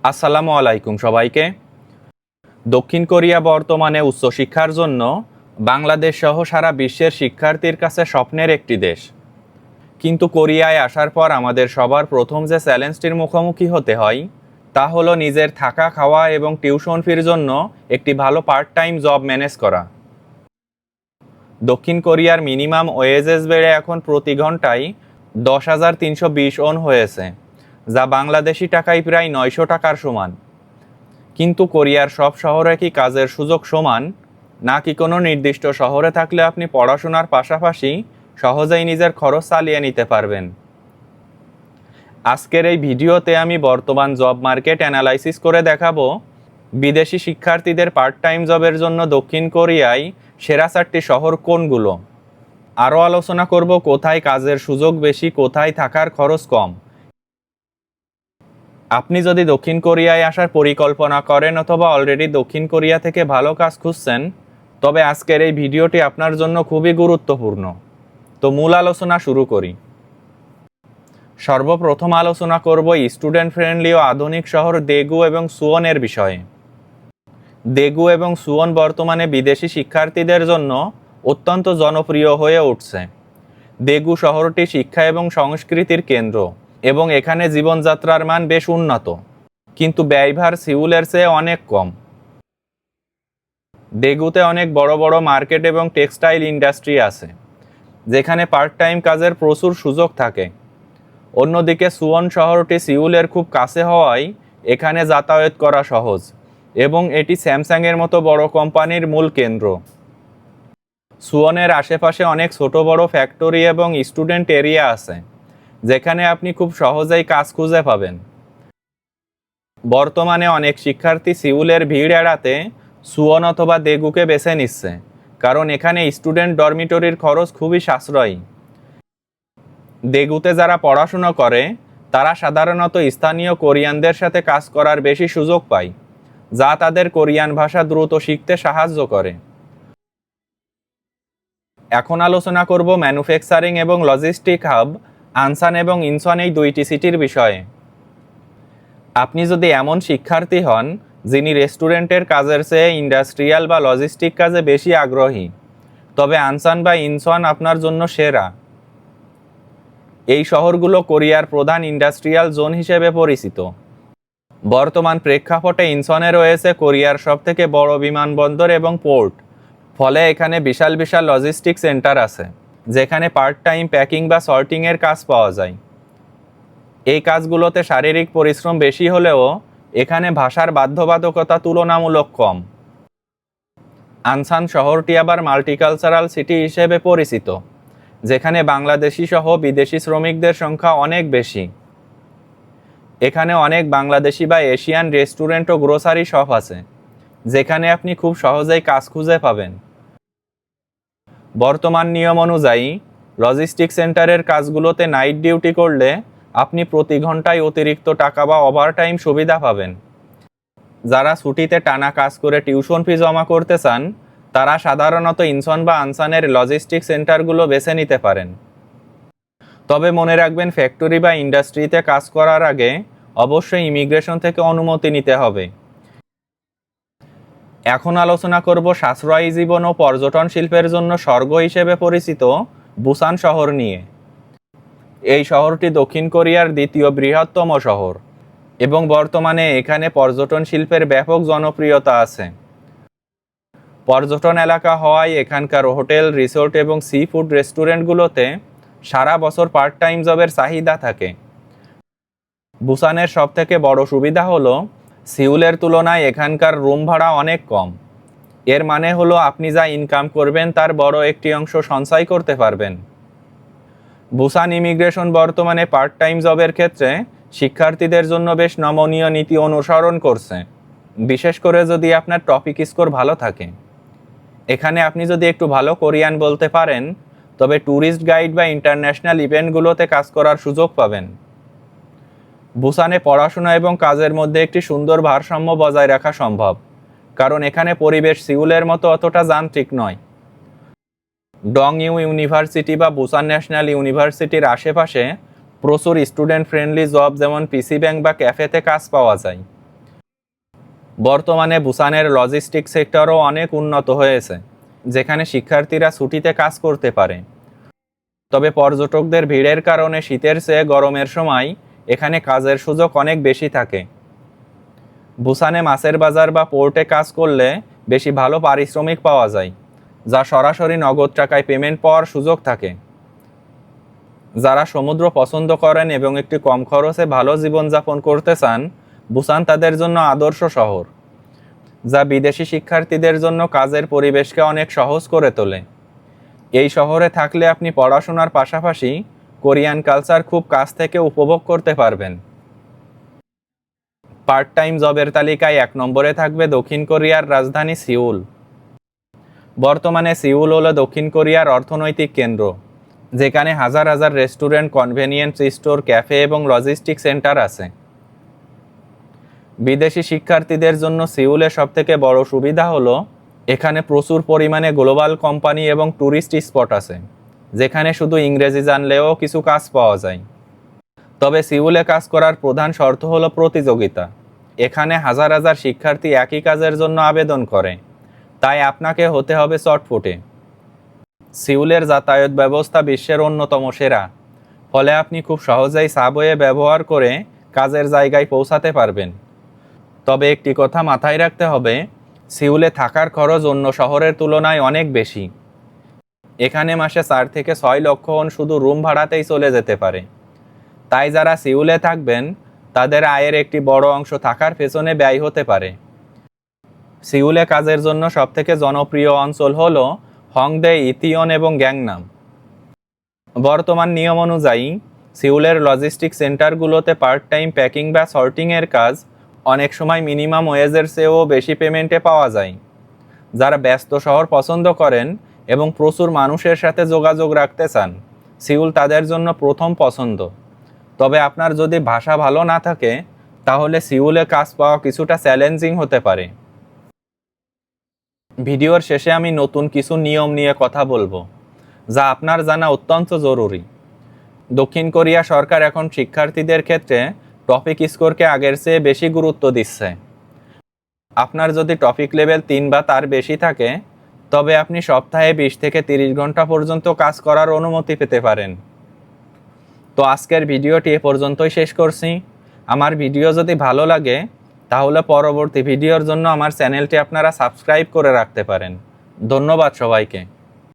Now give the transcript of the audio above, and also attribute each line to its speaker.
Speaker 1: আসসালামু আলাইকুম সবাইকে। দক্ষিণ কোরিয়া বর্তমানে উচ্চশিক্ষার জন্য বাংলাদেশ সহ সারা বিশ্বের শিক্ষার্থীর কাছে স্বপ্নের একটি দেশ। কিন্তু কোরিয়ায় আসার পর আমাদের সবার প্রথম যে চ্যালেঞ্জটির মুখোমুখি হতে হয় তা হলো নিজের থাকা, খাওয়া এবং টিউশন ফির জন্য একটি ভালো পার্ট টাইম জব ম্যানেজ করা। দক্ষিণ কোরিয়ার মিনিমাম ওয়েজেস বেড়ে এখন প্রতি ঘন্টায় 10,320 ওন হয়েছে, যা বাংলাদেশি টাকায় প্রায় 900 টাকার সমান। কিন্তু কোরিয়ার সব শহরে কি কাজের সুযোগ সমান, নাকি কোনো নির্দিষ্ট শহরে থাকলে আপনি পড়াশোনার পাশাপাশি সহজেই নিজের খরচ চালিয়ে নিতে পারবেন? আজকের এই ভিডিওতে আমি বর্তমান জব মার্কেট অ্যানালাইসিস করে দেখাবো বিদেশি শিক্ষার্থীদের পার্ট টাইম জবের জন্য দক্ষিণ কোরিয়ায় সেরা 4টি শহর কোনগুলো। আরও আলোচনা করব কোথায় কাজের সুযোগ বেশি, কোথায় থাকার খরচ কম। আপনি যদি দক্ষিণ কোরিয়ায় আসার পরিকল্পনা করেন অথবা অলরেডি দক্ষিণ কোরিয়া থেকে ভালো কাজ খুঁজছেন, তবে আজকের এই ভিডিওটি আপনার জন্য খুবই গুরুত্বপূর্ণ। তো মূল আলোচনা শুরু করি। সর্বপ্রথম আলোচনা করব স্টুডেন্ট ফ্রেন্ডলি ও আধুনিক শহর দেগু এবং সুওনের বিষয়ে। দেগু এবং সুওন বর্তমানে বিদেশি শিক্ষার্থীদের জন্য অত্যন্ত জনপ্রিয় হয়ে উঠছে। দেগু শহরটি শিক্ষা এবং সংস্কৃতির কেন্দ্র এবং এখানে জীবনযাত্রার মান বেশ উন্নত, কিন্তু ব্যয়ভার সিউলের চেয়ে অনেক কম। দেগুতে অনেক বড় বড় মার্কেট এবং টেক্সটাইল ইন্ডাস্ট্রি আছে, যেখানে পার্ট টাইম কাজের প্রচুর সুযোগ থাকে। অন্যদিকে সুওন শহরটি সিউলের খুব কাছে হওয়ায় এখানে যাতায়াত করা সহজ এবং এটি স্যামসাংয়ের মতো বড় কোম্পানির মূল কেন্দ্র। সুওনের আশেপাশে অনেক ছোট বড় ফ্যাক্টরি এবং স্টুডেন্ট এরিয়া আছে, যেখানে আপনি খুব সহজেই কাজ খুঁজে পাবেন। বর্তমানে অনেক শিক্ষার্থী সিউলের ভিড় এড়াতে সুওন অথবা দেগুকে বেছে নিচ্ছে, কারণ এখানে স্টুডেন্ট ডরমিটরির খরচ খুবই সাশ্রয়ী। দেগুতে যারা পড়াশুনো করে তারা সাধারণত স্থানীয় কোরিয়ানদের সাথে কাজ করার বেশি সুযোগ পায়, যা তাদের কোরিয়ান ভাষা দ্রুত শিখতে সাহায্য করে। এখন আলোচনা করব ম্যানুফ্যাকচারিং এবং লজিস্টিক হাব আনসান এবং ইনচন এই দুইটি সিটির বিষয়ে। আপনি যদি এমন শিক্ষার্থী হন যিনি রেস্টুরেন্টের কাজের চেয়ে ইন্ডাস্ট্রিয়াল বা লজিস্টিক কাজে বেশি আগ্রহী, তবে আনসান বা ইনচন আপনার জন্য সেরা। এই শহরগুলো কোরিয়ার প্রধান ইন্ডাস্ট্রিয়াল জোন হিসেবে পরিচিত। বর্তমান প্রেক্ষাপটে ইনচনে রয়েছে কোরিয়ার সবথেকে বড় বিমানবন্দর এবং পোর্ট, ফলে এখানে বিশাল বিশাল লজিস্টিক সেন্টার আছে, যেখানে পার্ট টাইম প্যাকিং বা সর্টিংয়ের কাজ পাওয়া যায়। এই কাজগুলোতে শারীরিক পরিশ্রম বেশি হলেও এখানে ভাষার বাধ্যবাধকতা তুলনামূলক কম। আনসান শহরটি আবার মাল্টিকালচারাল সিটি হিসেবে পরিচিত, যেখানে বাংলাদেশি সহ বিদেশি শ্রমিকদের সংখ্যা অনেক বেশি। এখানে অনেক বাংলাদেশি বা এশিয়ান রেস্টুরেন্ট ও গ্রোসারি শপ আছে, যেখানে আপনি খুব সহজেই কাজ খুঁজে পাবেন। বর্তমান নিয়ম অনুযায়ী লজিস্টিক সেন্টারের কাজগুলোতে নাইট ডিউটি করলে আপনি প্রতি ঘন্টায় অতিরিক্ত টাকা বা ওভারটাইম সুবিধা পাবেন। যারা ছুটিতে টানা কাজ করে টিউশন ফি জমা করতে চান, তারা সাধারণত ইনচন বা আনসানের লজিস্টিক সেন্টারগুলো বেছে নিতে পারেন। তবে মনে রাখবেন, ফ্যাক্টরি বা ইন্ডাস্ট্রিতে কাজ করার আগে অবশ্যই ইমিগ্রেশন থেকে অনুমতি নিতে হবে। এখন আলোচনা করব সাশ্রয়ী জীবন ও পর্যটন শিল্পের জন্য স্বর্গ হিসেবে পরিচিত বুসান শহর নিয়ে। এই শহরটি দক্ষিণ কোরিয়ার দ্বিতীয় বৃহত্তম শহর এবং বর্তমানে এখানে পর্যটন শিল্পের ব্যাপক জনপ্রিয়তা আছে। পর্যটন এলাকা হওয়ায় এখানকার হোটেল, রিসোর্ট এবং সি ফুড রেস্টুরেন্টগুলোতে সারা বছর পার্ট টাইম জবের চাহিদা থাকে। বুসানের সবথেকে বড় সুবিধা হলো সিউলের তুলনায় এখানকার রুম ভাড়া অনেক কম। এর মানে হলো আপনি যা ইনকাম করবেন তার বড় একটি অংশ সঞ্চয় করতে পারবেন। বুসান ইমিগ্রেশন বর্তমানে পার্ট টাইম জবের ক্ষেত্রে শিক্ষার্থীদের জন্য বেশ নমনীয় নীতি অনুসরণ করছে, বিশেষ করে যদি আপনার টপিক স্কোর ভালো থাকে। এখানে আপনি যদি একটু ভালো কোরিয়ান বলতে পারেন, তবে ট্যুরিস্ট গাইড বা ইন্টারন্যাশনাল ইভেন্টগুলোতে কাজ করার সুযোগ পাবেন। বুসানে পড়াশোনা এবং কাজের মধ্যে একটি সুন্দর ভারসাম্য বজায় রাখা সম্ভব, কারণ এখানে পরিবেশ সিউলের মতো অতটা যান্ত্রিক নয়। ডং ইউ ইউনিভার্সিটি বা বুসান ন্যাশনাল ইউনিভার্সিটির আশেপাশে প্রচুর স্টুডেন্ট ফ্রেন্ডলি জব, যেমন পিসি ব্যাংক বা ক্যাফেতে কাজ পাওয়া যায়। বর্তমানে বুসানের লজিস্টিক সেক্টরও অনেক উন্নত হয়েছে, যেখানে শিক্ষার্থীরা ছুটিতে কাজ করতে পারে। তবে পর্যটকদের ভিড়ের কারণে শীতের চেয়ে গরমের সময় এখানে কাজের সুযোগ অনেক বেশি থাকে। বুসানে মাছের বাজার বা পোর্টে কাজ করলে বেশি ভালো পারিশ্রমিক পাওয়া যায়, যা সরাসরি নগদ টাকায় পেমেন্ট পাওয়ার সুযোগ থাকে। যারা সমুদ্র পছন্দ করেন এবং একটি কম খরচে ভালো জীবনযাপন করতে চান, বুসান তাদের জন্য আদর্শ শহর, যা বিদেশি শিক্ষার্থীদের জন্য কাজের পরিবেশকে অনেক সহজ করে তোলে। এই শহরে থাকলে আপনি পড়াশোনার পাশাপাশি কোরিয়ান কালচার খুব কাছ থেকে উপভোগ করতে পারবেন। পার্ট টাইম জবের তালিকায় 1 নম্বরে থাকবে দক্ষিণ কোরিয়ার রাজধানী সিউল। বর্তমানে সিউল হলো দক্ষিণ কোরিয়ার অর্থনৈতিক কেন্দ্র, যেখানে হাজার হাজার রেস্টুরেন্ট, কনভেনিয়েন্স স্টোর, ক্যাফে এবং লজিস্টিক সেন্টার আছে। বিদেশি শিক্ষার্থীদের জন্য সিউলের সবথেকে বড় সুবিধা হলো এখানে প্রচুর পরিমাণে গ্লোবাল কোম্পানি এবং ট্যুরিস্ট স্পট আছে, যেখানে শুধু ইংরেজি জানলেও কিছু কাজ পাওয়া যায়। তবে সিউলে কাজ করার প্রধান শর্ত হলো প্রতিযোগিতা। এখানে হাজার হাজার শিক্ষার্থী একই কাজের জন্য আবেদন করে, তাই আপনাকে হতে হবে চটপটে। সিউলের যাতায়াত ব্যবস্থা বিশ্বের অন্যতম সেরা, ফলে আপনি খুব সহজেই সাবওয়ে ব্যবহার করে কাজের জায়গায় পৌঁছাতে পারবেন। তবে একটি কথা মাথায় রাখতে হবে, সিউলে থাকার খরচ অন্য শহরের তুলনায় অনেক বেশি। এখানে মাসে 4 থেকে 6 লক্ষ won শুধু রুম ভাড়াতেই চলে যেতে পারে। তাই যারা সিউলে থাকবেন, তাদের আয়ের একটি বড় অংশ থাকার পেছনে ব্যয় হতে পারে। সিউলে কাজের জন্য সবথেকে জনপ্রিয় অঞ্চল হল হংডে, ইথিয়ন এবং গ্যাংনাম। বর্তমান নিয়ম অনুযায়ী সিউলের লজিস্টিক সেন্টারগুলোতে পার্ট টাইম প্যাকিং বা সর্টিংয়ের কাজ অনেক সময় মিনিমাম ওয়েজের চেয়েও বেশি পেমেন্টে পাওয়া যায়। যারা ব্যস্ত শহর পছন্দ করেন এবং প্রচুর মানুষের সাথে যোগাযোগ রাখতে চান, সিউল তাদের জন্য প্রথম পছন্দ। তবে আপনার যদি ভাষা ভালো না থাকে, তাহলে সিউলে কাজ পাওয়া কিছুটা চ্যালেঞ্জিং হতে পারে। ভিডিওর শেষে আমি নতুন কিছু নিয়ম নিয়ে কথা বলবো, যা আপনার জানা অত্যন্ত জরুরি। দক্ষিণ কোরিয়া সরকার এখন শিক্ষার্থীদের ক্ষেত্রে টপিক স্কোরকে আগের চেয়ে বেশি গুরুত্ব দিচ্ছে। আপনার যদি টপিক লেভেল 3 বা তার বেশি থাকে, তবে আপনি সপ্তাহে 20 থেকে 30 ঘন্টা পর্যন্ত কাজ করার অনুমতি পেতে পারেন। তো আজকের ভিডিওটি এ পর্যন্তই শেষ করছি। আমার ভিডিও যদি ভালো লাগে, তাহলে পরবর্তী ভিডিওর জন্য আমার চ্যানেলটি আপনারা সাবস্ক্রাইব করে রাখতে পারেন। ধন্যবাদ সবাইকে।